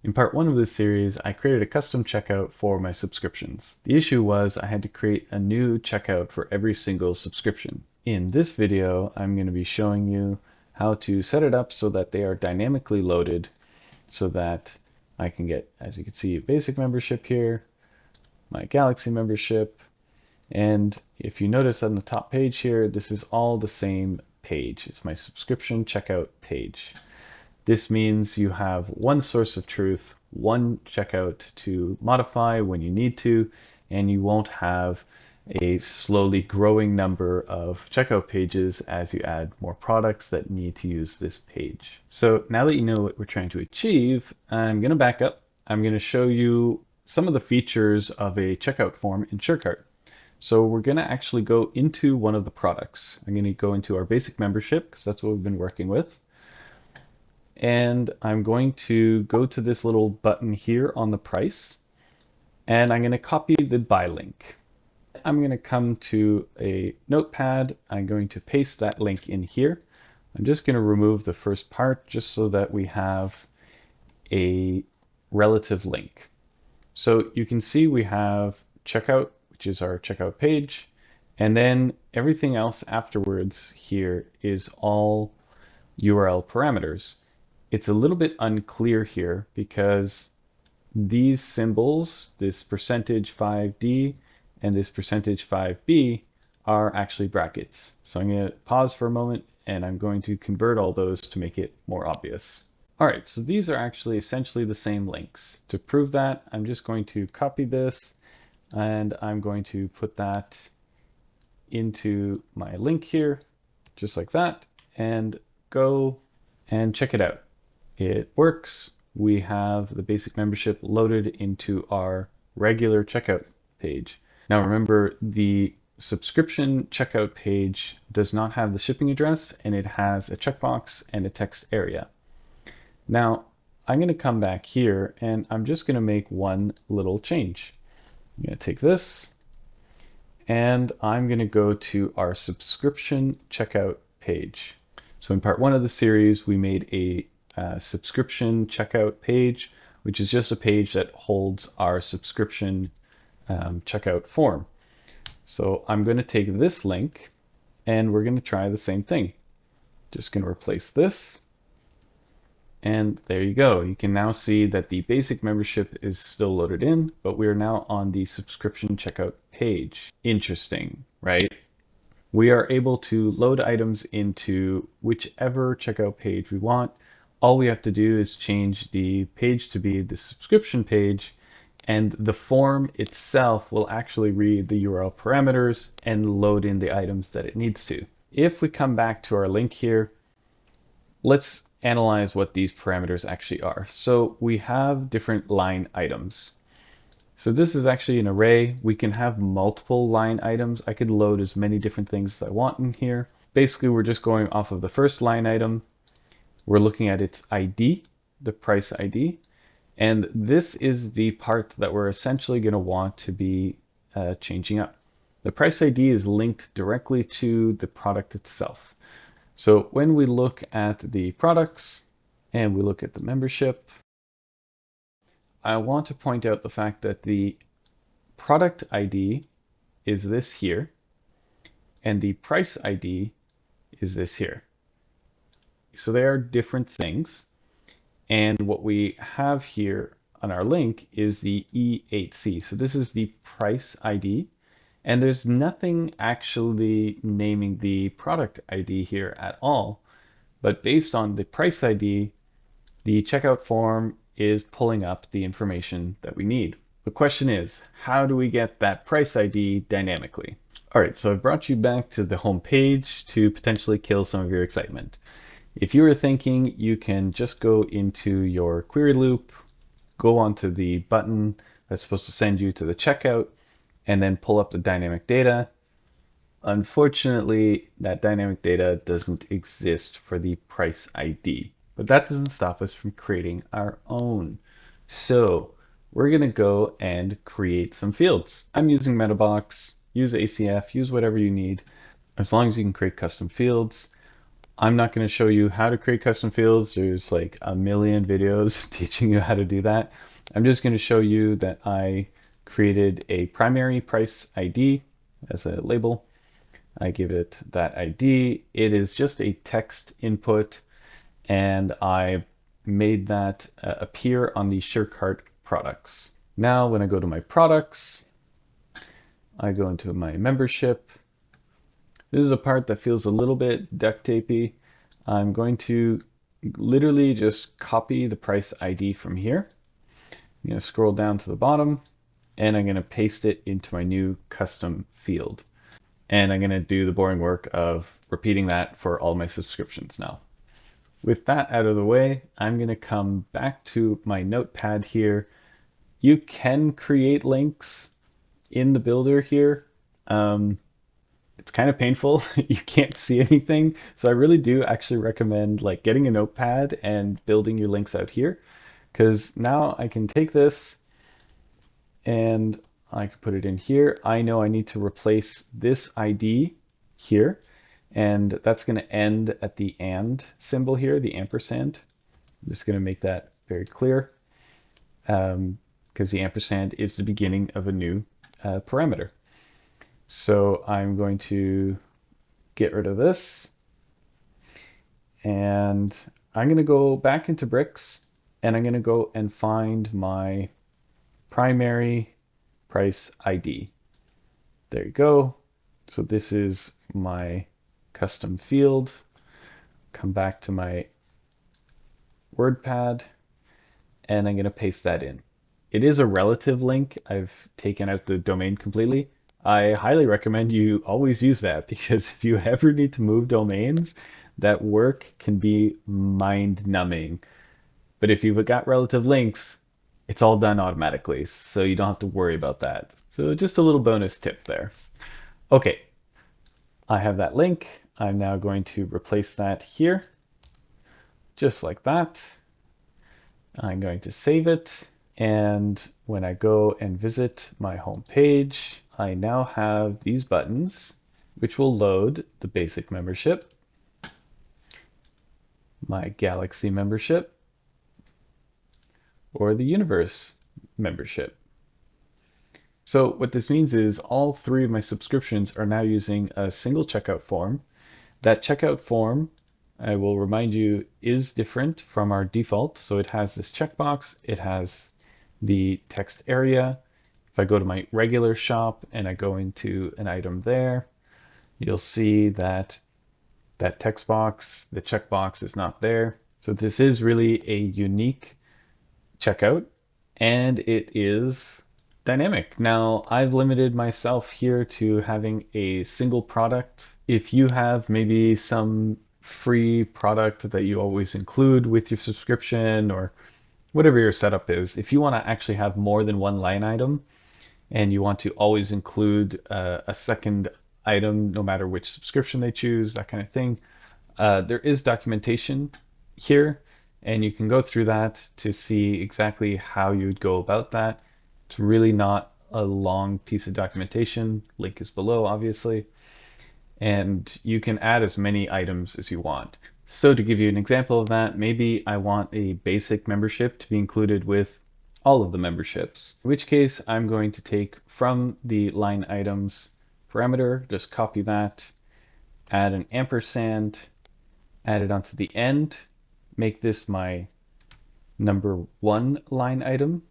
In part one of this series, I created a custom checkout for my subscriptions. The issue was I had to create a new checkout for every single subscription. In this video, I'm going to be showing you how to set it up so that they are dynamically loaded so that I can get, as you can see, basic membership here, my Galaxy membership, and if you notice on the top page here, this is all the same page. It's my subscription checkout page. This means you have one source of truth, one checkout to modify when you need to, and you won't have a slowly growing number of checkout pages as you add more products that need to use this page. So now that you know what we're trying to achieve, I'm going to back up. I'm going to show you some of the features of a checkout form in SureCart. So we're going to actually go into one of the products. I'm going to go into our basic membership because that's what we've been working with. And I'm going to go to this little button here on the price, and I'm going to copy the buy link. I'm going to come to a notepad. I'm going to paste that link in here. I'm just going to remove the first part just so that we have a relative link. So you can see we have checkout, which is our checkout page, and then everything else afterwards here is all URL parameters. It's a little bit unclear here because these symbols, this %5D and this %5B, are actually brackets. So I'm going to pause for a moment and I'm going to convert all those to make it more obvious. All right, so these are actually essentially the same links. To prove that, I'm just going to copy this and I'm going to put that into my link here, just like that, and go and check it out. It works. We have the basic membership loaded into our regular checkout page. Now remember, the subscription checkout page does not have the shipping address, and it has a checkbox and a text area. Now I'm going to come back here and I'm just going to make one little change. I'm going to take this and I'm going to go to our subscription checkout page. So in part one of the series, we made a subscription checkout page, which is just a page that holds our subscription checkout form. So I'm going to take this link and we're going to try the same thing. Just going to replace this. And there you go. You can now see that the basic membership is still loaded in, but we are now on the subscription checkout page. Interesting, right? We are able to load items into whichever checkout page we want. All we have to do is change the page to be the subscription page, and the form itself will actually read the URL parameters and load in the items that it needs to. If we come back to our link here, let's analyze what these parameters actually are. So we have different line items. So this is actually an array. We can have multiple line items. I could load as many different things as I want in here. Basically, we're just going off of the first line item. We're looking at its ID, the price ID, and this is the part that we're essentially going to want to be changing up. The price ID is linked directly to the product itself. So when we look at the products and we look at the membership, I want to point out the fact that the product ID is this here, and the price ID is this here. So they are different things. And what we have here on our link is the E8C. So this is the price ID. And there's nothing actually naming the product ID here at all. But based on the price ID, the checkout form is pulling up the information that we need. The question is, how do we get that price ID dynamically? All right, so I've brought you back to the home page to potentially kill some of your excitement. If you were thinking you can just go into your query loop, go onto the button that's supposed to send you to the checkout, and then pull up the dynamic data, unfortunately, that dynamic data doesn't exist for the price ID. But that doesn't stop us from creating our own. So we're going to go and create some fields. I'm using MetaBox. Use ACF, use whatever you need, as long as you can create custom fields. I'm not going to show you how to create custom fields. There's like a million videos teaching you how to do that. I'm just going to show you that I created a primary price ID as a label. I give it that ID. It is just a text input, and I made that appear on the SureCart products. Now, when I go to my products, I go into my membership. This is a part that feels a little bit duct tapey. I'm going to literally just copy the price ID from here. I'm going to scroll down to the bottom, and I'm going to paste it into my new custom field. And I'm going to do the boring work of repeating that for all my subscriptions now. With that out of the way, I'm going to come back to my notepad here. You can create links in the builder here. It's kind of painful. You can't see anything. So I really do actually recommend like getting a notepad and building your links out here, because now I can take this and I can put it in here. I know I need to replace this ID here, and that's going to end at the and symbol here, the ampersand. I'm just going to make that very clear, because the ampersand is the beginning of a new parameter. So I'm going to get rid of this, and I'm going to go back into bricks, and I'm going to go and find my primary price ID. There you go. So this is my custom field. Come back to my WordPad, and I'm going to paste that in. It is a relative link. I've taken out the domain completely. I highly recommend you always use that, because if you ever need to move domains, that work can be mind-numbing. But if you've got relative links, it's all done automatically, so you don't have to worry about that. So just a little bonus tip there. Okay, I have that link. I'm now going to replace that here, just like that. I'm going to save it. And when I go and visit my home page, I now have these buttons, which will load the basic membership, my Galaxy membership, or the Universe membership. So what this means is all three of my subscriptions are now using a single checkout form. That checkout form, I will remind you, is different from our default. So it has this checkbox, it has the text area. If I go to my regular shop and I go into an item there, you'll see that that text box, the checkbox, is not there. So this is really a unique checkout, and it is dynamic. Now, I've limited myself here to having a single product. If you have maybe some free product that you always include with your subscription, or whatever your setup is, if you want to actually have more than one line item and you want to always include a second item no matter which subscription they choose, that kind of thing, there is documentation here, and you can go through that to see exactly how you'd go about that. It's really not a long piece of documentation. Link is below, obviously. And you can add as many items as you want. So to give you an example of that, maybe I want a basic membership to be included with all of the memberships, in which case I'm going to take from the line items parameter, just copy that, add an ampersand, add it onto the end, make this my number one line item.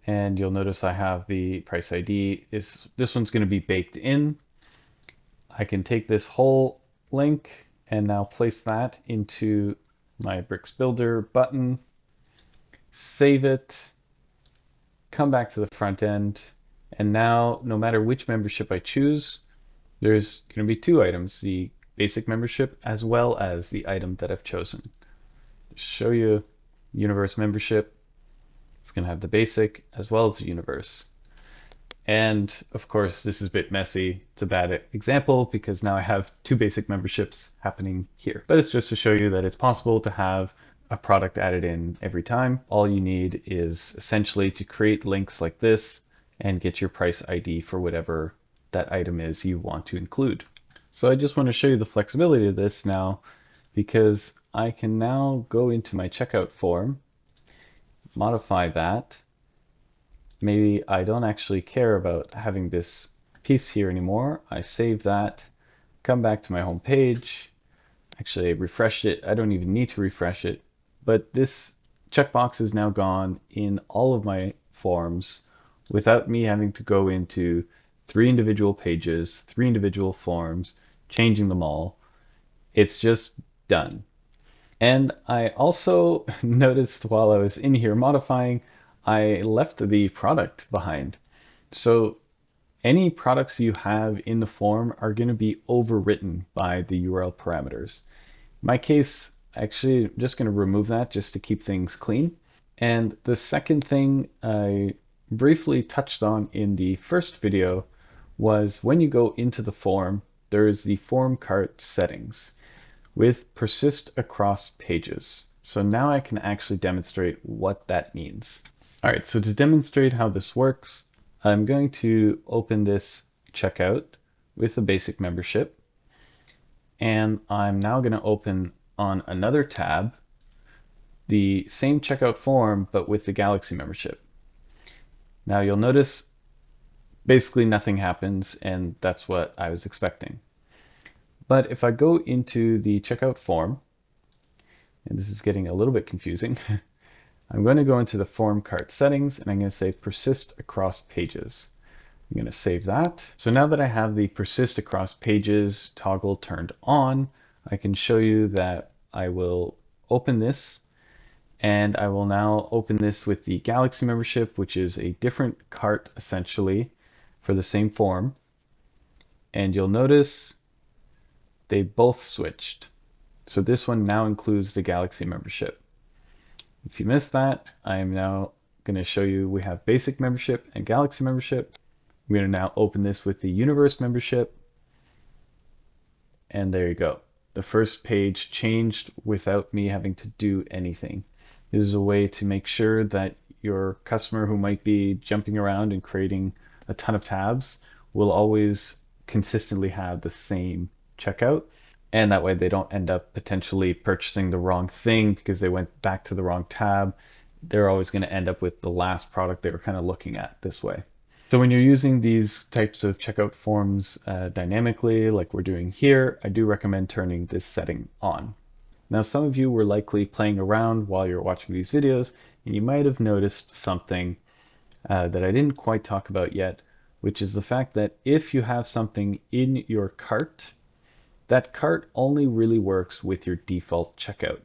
And you'll notice I have the price ID. This one's going to be baked in. I can take this whole link and now place that into my Bricks Builder button, save it, come back to the front end, and now no matter which membership I choose, there's going to be two items, the basic membership as well as the item that I've chosen. Show you Universe membership. It's going to have the basic as well as the Universe. And of course, this is a bit messy. It's a bad example because now I have two basic memberships happening here. But it's just to show you that it's possible to have a product added in every time. All you need is essentially to create links like this and get your price ID for whatever that item is you want to include. So I just want to show you the flexibility of this now, because I can now go into my checkout form, modify that. Maybe I don't actually care about having this piece here anymore. I save that, come back to my home page. Actually, I refreshed it. I don't even need to refresh it. But this checkbox is now gone in all of my forms without me having to go into 3 individual pages, 3 individual forms, changing them all. It's just done. And I also noticed while I was in here modifying, I left the product behind. So any products you have in the form are going to be overwritten by the URL parameters. In my case, actually, I'm just going to remove that just to keep things clean. And the second thing I briefly touched on in the first video was when you go into the form, there's the form cart settings with persist across pages. So now I can actually demonstrate what that means. All right, so to demonstrate how this works, I'm going to open this checkout with a basic membership. And I'm now going to open on another tab the same checkout form, but with the Galaxy membership. Now you'll notice basically nothing happens, and that's what I was expecting. But if I go into the checkout form, and this is getting a little bit confusing, I'm going to go into the form cart settings, and I'm going to say persist across pages. I'm going to save that. So now that I have the persist across pages toggle turned on, I can show you that I will open this, and I will now open this with the Galaxy membership, which is a different cart essentially for the same form. And you'll notice they both switched. So this one now includes the Galaxy membership. If you missed that, I am now going to show you we have basic membership and Galaxy membership. I'm going to now open this with the Universe membership. And there you go. The first page changed without me having to do anything. This is a way to make sure that your customer who might be jumping around and creating a ton of tabs will always consistently have the same checkout. And that way they don't end up potentially purchasing the wrong thing because they went back to the wrong tab. They're always going to end up with the last product they were kind of looking at this way. So when you're using these types of checkout forms dynamically, like we're doing here, I do recommend turning this setting on. Now, some of you were likely playing around while you're watching these videos, and you might have noticed something that I didn't quite talk about yet, which is the fact that if you have something in your cart, that cart only really works with your default checkout.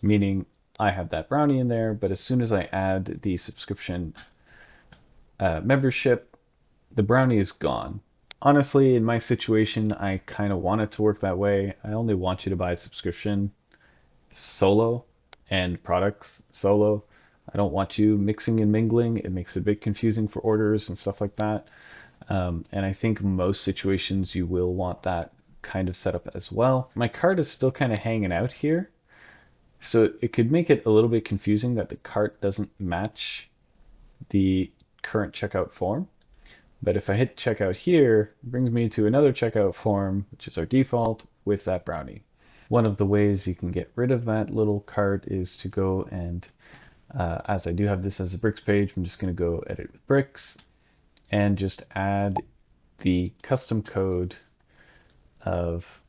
Meaning I have that brownie in there, but as soon as I add the subscription membership, the brownie is gone. Honestly, in my situation, I kind of want it to work that way. I only want you to buy a subscription solo and products solo. I don't want you mixing and mingling. It makes it a bit confusing for orders and stuff like that. And I think most situations you will want that kind of setup as well. My cart is still kind of hanging out here. So it could make it a little bit confusing that the cart doesn't match the current checkout form. But if I hit checkout here, it brings me to another checkout form, which is our default with that brownie. One of the ways you can get rid of that little cart is to go and, as I do have this as a bricks page, I'm just going to go edit with bricks and just add the custom code of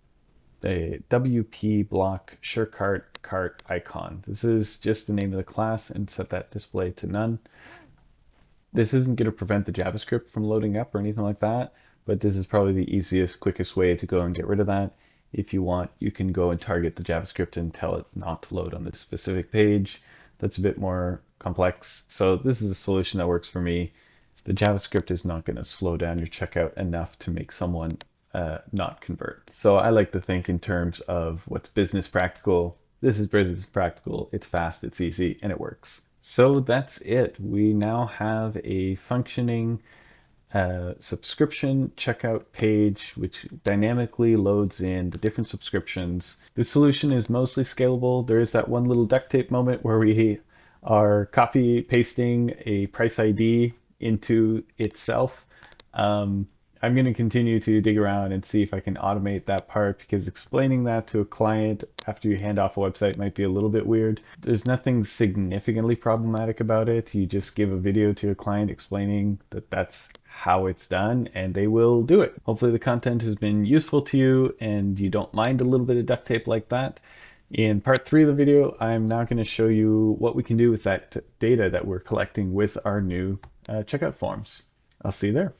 the wp-block-surecart-cart-icon. This is just the name of the class, and set that display to none. This isn't going to prevent the JavaScript from loading up or anything like that, but this is probably the easiest, quickest way to go and get rid of that. If you want, you can go and target the JavaScript and tell it not to load on this specific page. That's a bit more complex. So this is a solution that works for me. The JavaScript is not going to slow down your checkout enough to make someone not convert. So I like to think in terms of what's business practical. This is business practical. It's fast, it's easy, and it works. So that's it. We now have a functioning subscription checkout page which dynamically loads in the different subscriptions. The solution is mostly scalable. There is that one little duct tape moment where we are copy pasting a price ID into itself. I'm going to continue to dig around and see if I can automate that part, because explaining that to a client after you hand off a website might be a little bit weird. There's nothing significantly problematic about it. You just give a video to a client explaining that that's how it's done, and they will do it. Hopefully the content has been useful to you and you don't mind a little bit of duct tape like that. In part 3 of the video, I'm now going to show you what we can do with that data that we're collecting with our new checkout forms. I'll see you there.